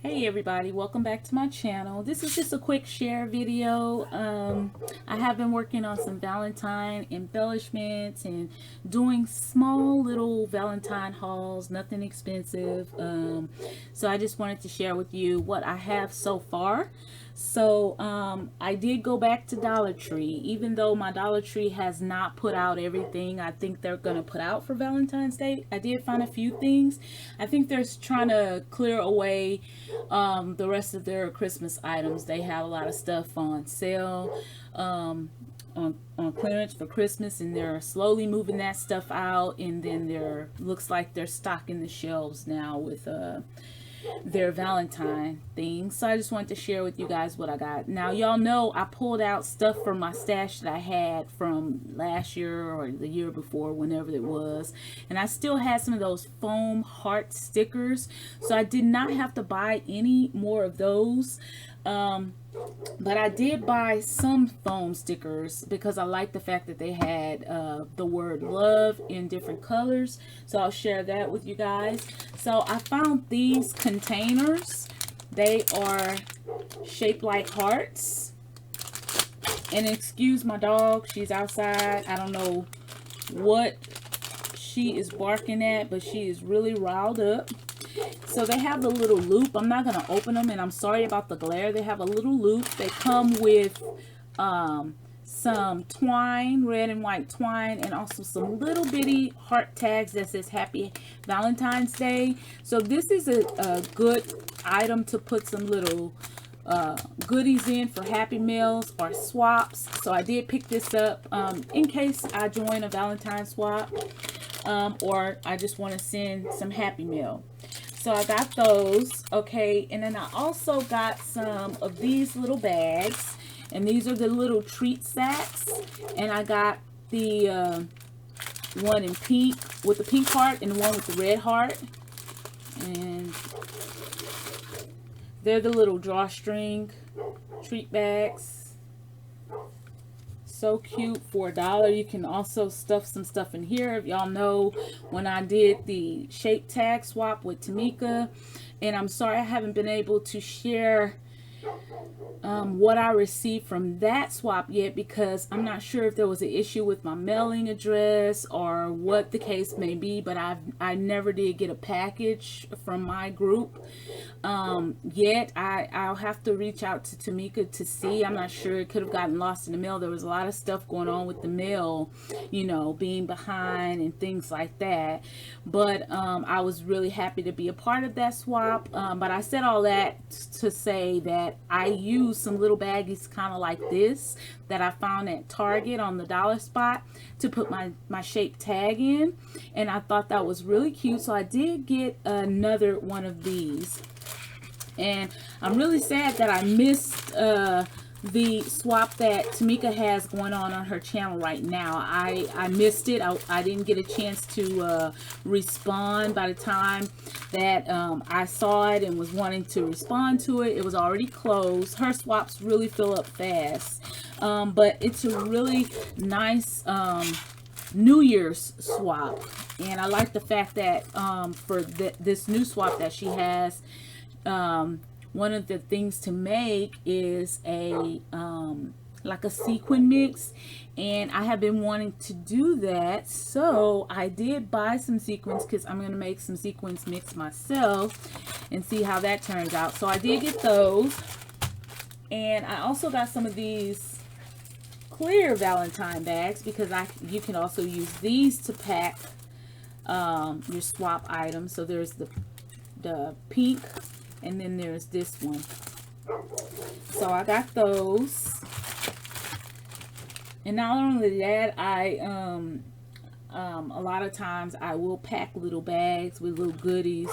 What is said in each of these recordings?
Hey everybody, welcome back to my channel. This is just a quick share video. I have been working on some Valentine embellishments and doing small little Valentine hauls, nothing expensive. So I just wanted to share with you what I have so far. So I did go back to Dollar Tree, even though my Dollar Tree has not put out everything I think they're gonna put out for Valentine's Day. I did find a few things. I think they're trying to clear away the rest of their Christmas items. They have a lot of stuff on sale, on clearance for Christmas, and they're slowly moving that stuff out. And then looks like they're stocking the shelves now with their Valentine things. So I just wanted to share with you guys what I got. Now y'all know I pulled out stuff from my stash that I had from last year or the year before, whenever it was, and I still had some of those foam heart stickers, so I did not have to buy any more of those. But I did buy some foam stickers because I like the fact that they had the word love in different colors. So I'll share that with you guys. So I found these containers. They are shaped like hearts. And excuse my dog, she's outside. I don't know what she is barking at, but she is really riled up. So they have the little loop. I'm not going to open them, and I'm sorry about the glare. They have a little loop. They come with some twine, red and white twine, and also some little bitty heart tags that says Happy Valentine's Day. So this is a good item to put some little goodies in for Happy Meals or swaps. So I did pick this up in case I join a Valentine swap, or I just want to send some Happy Meal. So I got those, okay, and then I also got some of these little bags, and these are the little treat sacks, and I got the one in pink with the pink heart and the one with the red heart, and they're the little drawstring treat bags. So cute for $1. You can also stuff some stuff in here. If y'all know, when I did the shape tag swap with Tamika, and I'm sorry I haven't been able to share what I received from that swap yet, because I'm not sure if there was an issue with my mailing address or what the case may be, but I never did get a package from my group yet. I'll have to reach out to Tamika to see. I'm not sure. It could have gotten lost in the mail. There was a lot of stuff going on with the mail, you know, being behind and things like that. But I was really happy to be a part of that swap. But I said all that to say that I use some little baggies kind of like this that I found at Target on the dollar spot to put my shape tag in, and I thought that was really cute. So I did get another one of these, and I'm really sad that I missed the swap that Tamika has going on her channel right now. I missed it. I didn't get a chance to respond. By the time that I saw it and was wanting to respond to it, it was already closed. Her swaps really fill up fast, but it's a really nice New Year's swap, and I like the fact that for this new swap that she has, one of the things to make is a like a sequin mix, and I have been wanting to do that, so I did buy some sequins because I'm going to make some sequins mix myself and see how that turns out. So I did get those, and I also got some of these clear Valentine bags because you can also use these to pack your swap items. So there's the pink, and then there's this one. So I got those, and not only that, a lot of times I will pack little bags with little goodies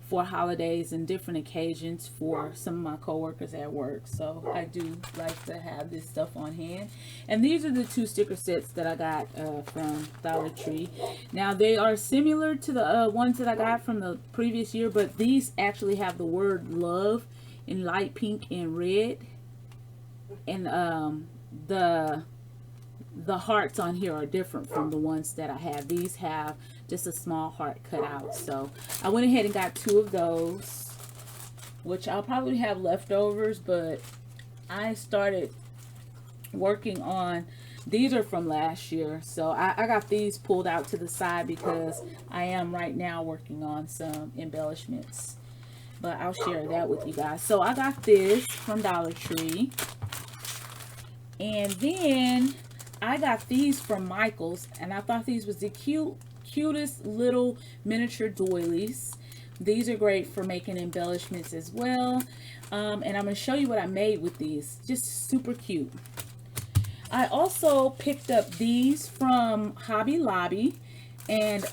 for holidays and different occasions for some of my coworkers at work. So I do like to have this stuff on hand. And these are the two sticker sets that I got from Dollar Tree. Now they are similar to the ones that I got from the previous year, but these actually have the word love in light pink and red, and the hearts on here are different from the ones that I have. These have just a small heart cut out. So I went ahead and got two of those. which I'll probably have leftovers, but I started working on, these are from last year, so I got these pulled out to the side because I am right now working on some embellishments, but I'll share that with you guys. So I got this from Dollar Tree, and then I got these from Michael's, and I thought these was the cutest little miniature doilies. These are great for making embellishments as well. And I'm going to show you what I made with these. Just super cute. I also picked up these from Hobby Lobby. And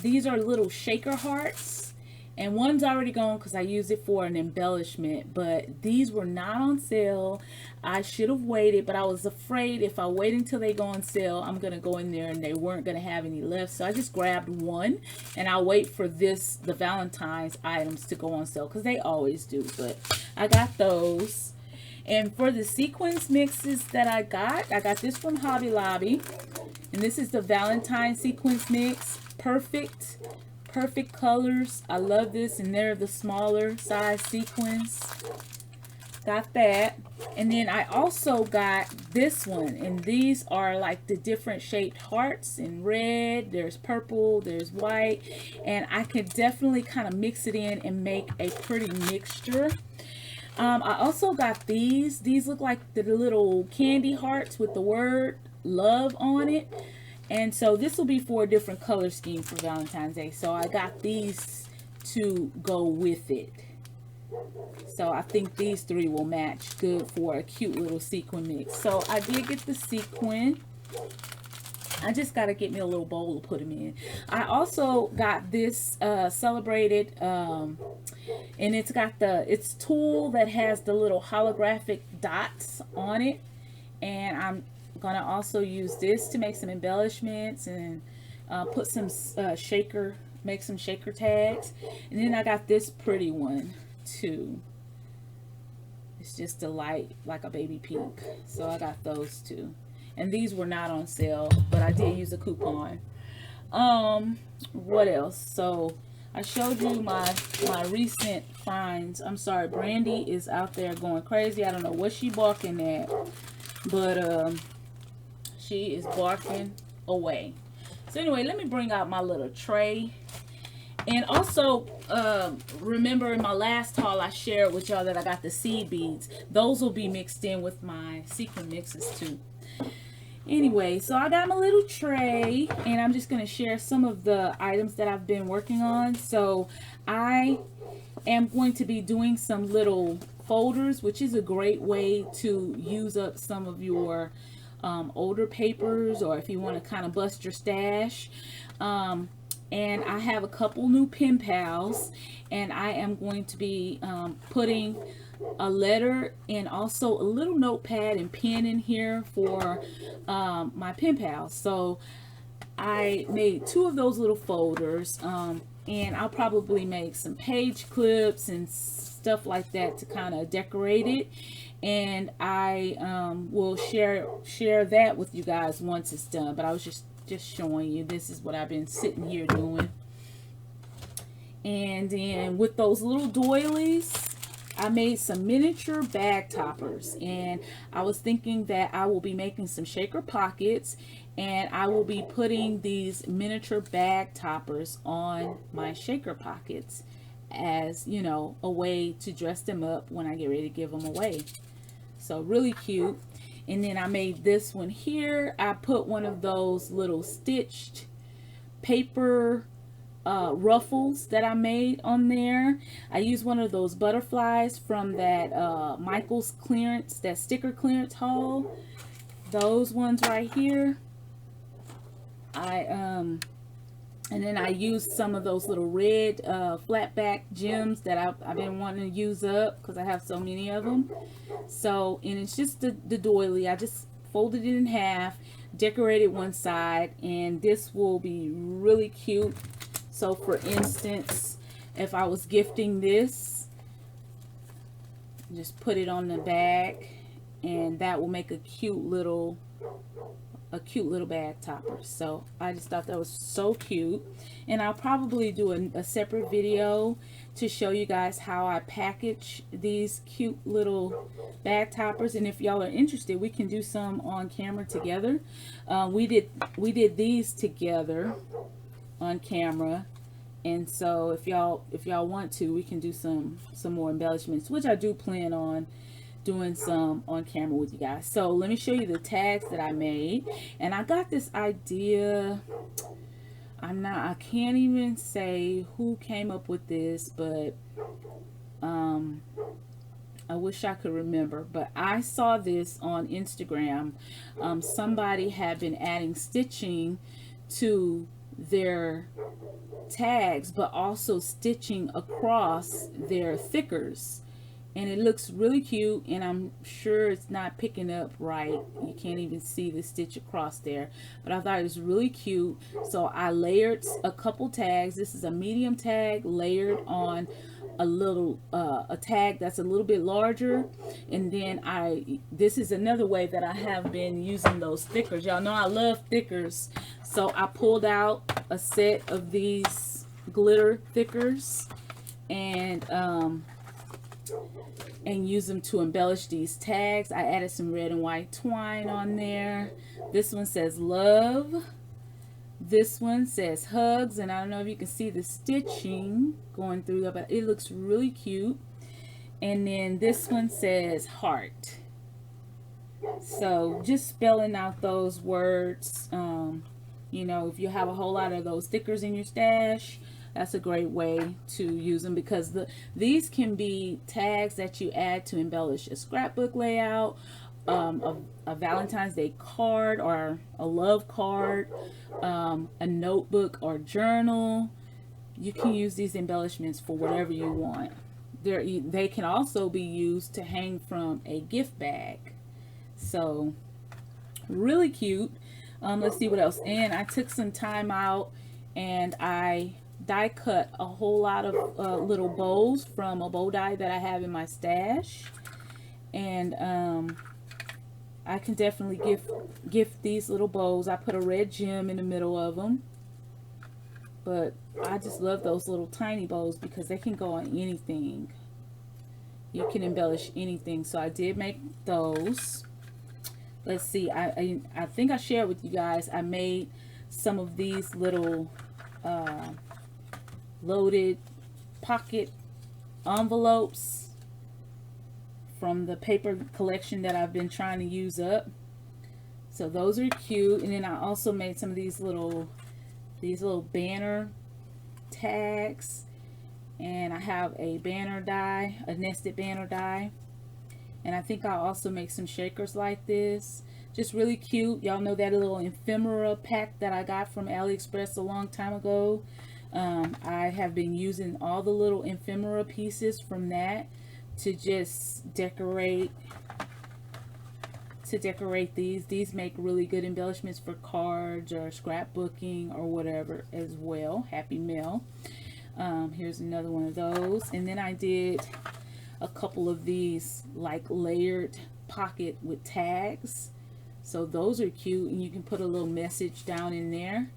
these are little shaker hearts. And one's already gone because I used it for an embellishment. But these were not on sale. I should have waited, but I was afraid if I wait until they go on sale, I'm going to go in there and they weren't going to have any left. So I just grabbed one, and I'll wait for the Valentine's items to go on sale because they always do. But I got those. And for the sequins mixes that I got this from Hobby Lobby. And this is the Valentine sequins mix. Perfect colors. I love this, and they're the smaller size sequins. Got that. And then I also got this one, and these are like the different shaped hearts in red. There's purple, there's white, and I could definitely kind of mix it in and make a pretty mixture. I also got these. These look like the little candy hearts with the word love on it. And so this will be for a different color scheme for Valentine's Day. So I got these to go with it. So I think these three will match good for a cute little sequin mix. So I did get the sequin. I just got to get me a little bowl to put them in. I also got this celebrated, and it's got it's tulle that has the little holographic dots on it. And I'm going to also use this to make some embellishments and put some make some shaker tags. And then I got this pretty one too. It's just a light, like a baby pink. So I got those two. And these were not on sale, but I did use a coupon. What else? So I showed you my recent finds. I'm sorry, Brandy is out there going crazy. I don't know what she barking at, but she is barking away. So anyway, let me bring out my little tray. And also, remember in my last haul I shared with y'all that I got the seed beads. Those will be mixed in with my sequin mixes too. Anyway, so I got my little tray, and I'm just going to share some of the items that I've been working on. So I am going to be doing some little folders, which is a great way to use up some of your older papers, or if you want to kind of bust your stash. And I have a couple new pen pals, and I am going to be putting a letter and also a little notepad and pen in here for my pen pals. So I made 2 of those little folders, and I'll probably make some page clips and stuff like that to kind of decorate it. And I will share that with you guys once it's done. But I was just showing you, this is what I've been sitting here doing. And then with those little doilies, I made some miniature bag toppers, and I was thinking that I will be making some shaker pockets, and I will be putting these miniature bag toppers on my shaker pockets as, you know, a way to dress them up when I get ready to give them away. So really cute. And then I made this one here. I put one of those little stitched paper ruffles that I made on there. I used one of those butterflies from that Michael's clearance, that sticker clearance haul. Those ones right here. And then I used some of those little red flat back gems that I've been wanting to use up because I have so many of them. So, and it's just the doily. I just folded it in half, decorated one side, and this will be really cute. So for instance, if I was gifting this, just put it on the bag, and that will make a cute little a cute little bag topper. So I just thought that was so cute, and I'll probably do a separate video to show you guys how I package these cute little bag toppers. And if y'all are interested, we can do some on camera together. We did these together on camera, and so if y'all want to, we can do some more embellishments, which I do plan on doing some on camera with you guys. So let me show you the tags that I made. And I got this idea, I can't even say who came up with this, but I wish I could remember, but I saw this on Instagram. Somebody had been adding stitching to their tags, but also stitching across their thickers, and it looks really cute. And I'm sure it's not picking up right, you can't even see the stitch across there, but I thought it was really cute. So I layered a couple tags. This is a medium tag layered on a little a tag that's a little bit larger, and then this is another way that I have been using those thickers. Y'all know I love thickers, so I pulled out a set of these glitter thickers and use them to embellish these tags. I added some red and white twine on there. This one says love. This one says hugs, and I don't know if you can see the stitching going through there, but it looks really cute. And then this one says heart. So just spelling out those words. You know, if you have a whole lot of those stickers in your stash, that's a great way to use them, because these can be tags that you add to embellish a scrapbook layout, a Valentine's Day card, or a love card, a notebook or journal. You can use these embellishments for whatever you want. They can also be used to hang from a gift bag. So really cute. Let's see what else. And I took some time out and I die cut a whole lot of little bows from a bow die that I have in my stash. And I can definitely gift these little bows. I put a red gem in the middle of them, but I just love those little tiny bows because they can go on anything. You can embellish anything. So I did make those. Let's see, I think I shared with you guys, I made some of these little loaded pocket envelopes from the paper collection that I've been trying to use up. So those are cute. And then I also made some of these little banner tags, and I have a banner die, a nested banner die, and I think I'll also make some shakers like this. Just really cute. Y'all know that little ephemera pack that I got from AliExpress a long time ago. I have been using all the little ephemera pieces from that to just decorate these. These make really good embellishments for cards or scrapbooking or whatever as well. Happy Mail. Here's another one of those. And then I did a couple of these like layered pocket with tags. So those are cute, and you can put a little message down in there.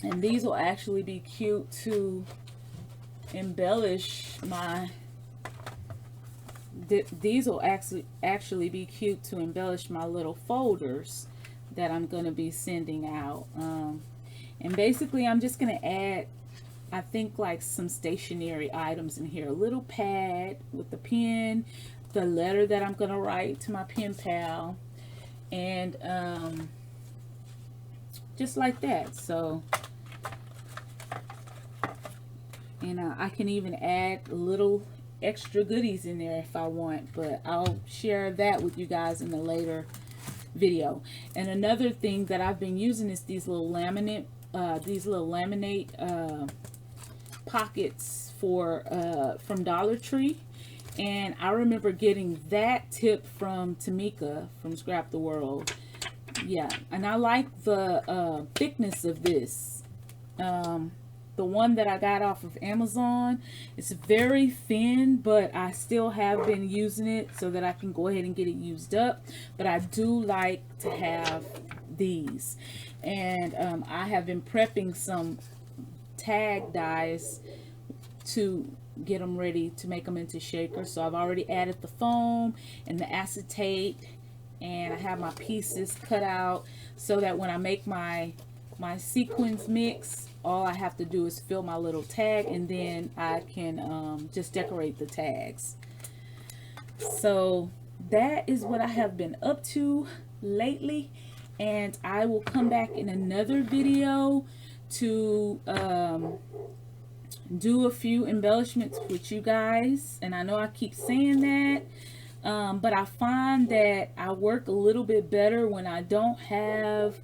And these will actually be cute to embellish my these will actually be cute to embellish my little folders that I'm going to be sending out. And basically I'm just going to add, I think, like some stationery items in here. A little pad with the pen, the letter that I'm going to write to my pen pal, and just like that. So, and I can even add little extra goodies in there if I want, but I'll share that with you guys in a later video. And another thing that I've been using is these little laminate pockets from Dollar Tree. And I remember getting that tip from Tamika from Scrap the World. Yeah, and I like the thickness of this. the one that I got off of Amazon. It's very thin, but I still have been using it so that I can go ahead and get it used up. But I do like to have these. And I have been prepping some tag dies to get them ready to make them into shakers. So I've already added the foam and the acetate, and I have my pieces cut out so that when I make my sequins mix, all I have to do is fill my little tag, and then I can just decorate the tags. So that is what I have been up to lately, and I will come back in another video to do a few embellishments with you guys. And I know I keep saying that, but I find that I work a little bit better when I don't have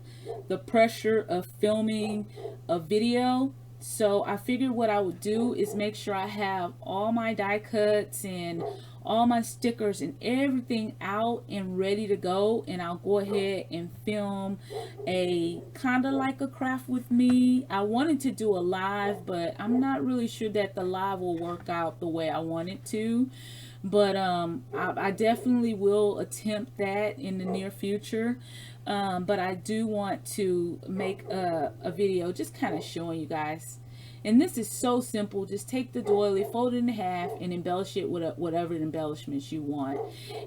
the pressure of filming a video. So I figured what I would do is make sure I have all my die cuts and all my stickers and everything out and ready to go, and I'll go ahead and film a kind of like a craft with me. I wanted to do a live, but I'm not really sure that the live will work out the way I want it to. But I definitely will attempt that in the near future. But I do want to make a video just kind of showing you guys. And this is so simple. Just take the doily, fold it in half, and embellish it with whatever embellishments you want.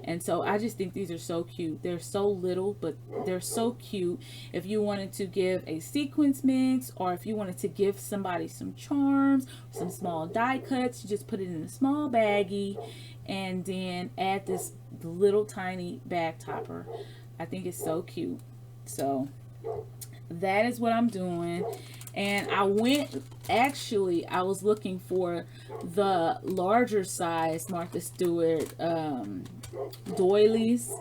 And so I just think these are so cute. They're so little, but they're so cute. If you wanted to give a sequence mix, or if you wanted to give somebody some charms, some small die cuts, you just put it in a small baggie and then add this little tiny bag topper. I think it's so cute. So that is what I'm doing. And I was looking for the larger size Martha Stewart doilies,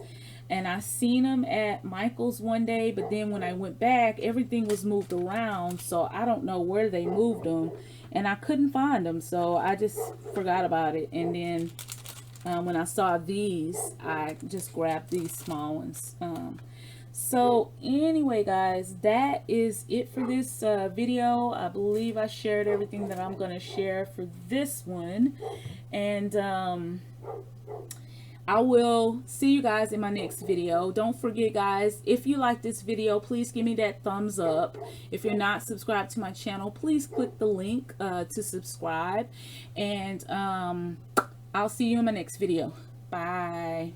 and I seen them at Michael's one day, but then when I went back, everything was moved around, so I don't know where they moved them, and I couldn't find them, so I just forgot about it. And then when I saw these, I just grabbed these small ones. So anyway, guys, that is it for this video. I believe I shared everything that I'm going to share for this one. And I will see you guys in my next video. Don't forget, guys, if you like this video, please give me that thumbs up. If you're not subscribed to my channel, please click the link to subscribe. And I'll see you in my next video. Bye.